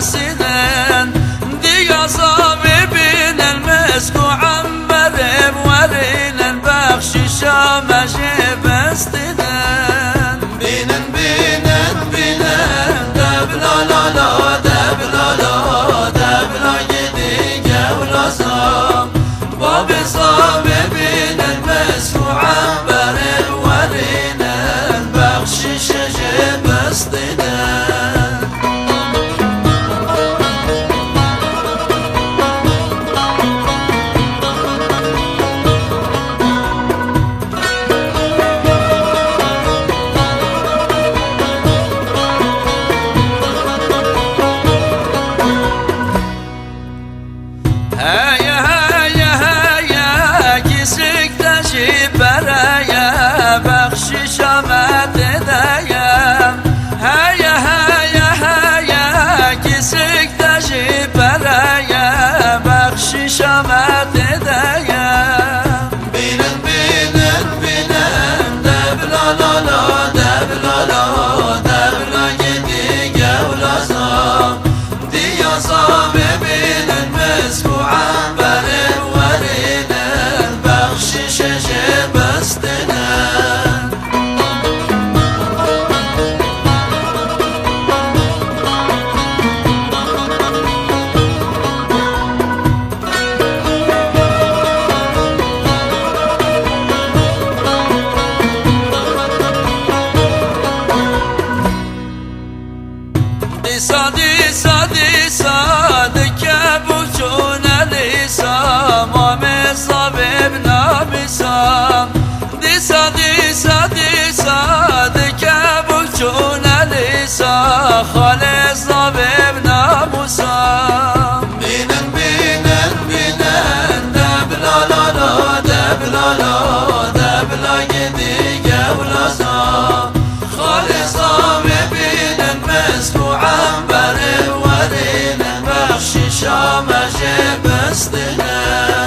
رقصيدن ديا صابي بين المسك وعنبر بورينا بخشيشة ماشي بستدن بينن دبلا لا لا دبلا لا دبلا يديك ولا صام بابي صابي بين المسك وعنبر بورينا بخشيشة بستدن برايا بخشش ما تدايم هيا هيا هيا كيسك تجي برايا بخشش ما تدايم بينن دبلا لا لا دبلا لا دبلا يديك ولا صام ديا صام بين المسك وعنبر ورينا بخشش صادق كبوشونا لسا مامي صابب نامي سام دي صادق كبوشونا لسا خالي صابب نامو سام بينن دبلا لا لا دبلا لا دبلا يديك ولا صام خالي صابب بين المسك وعنبر ورينا بخشيشة ماشي بستنا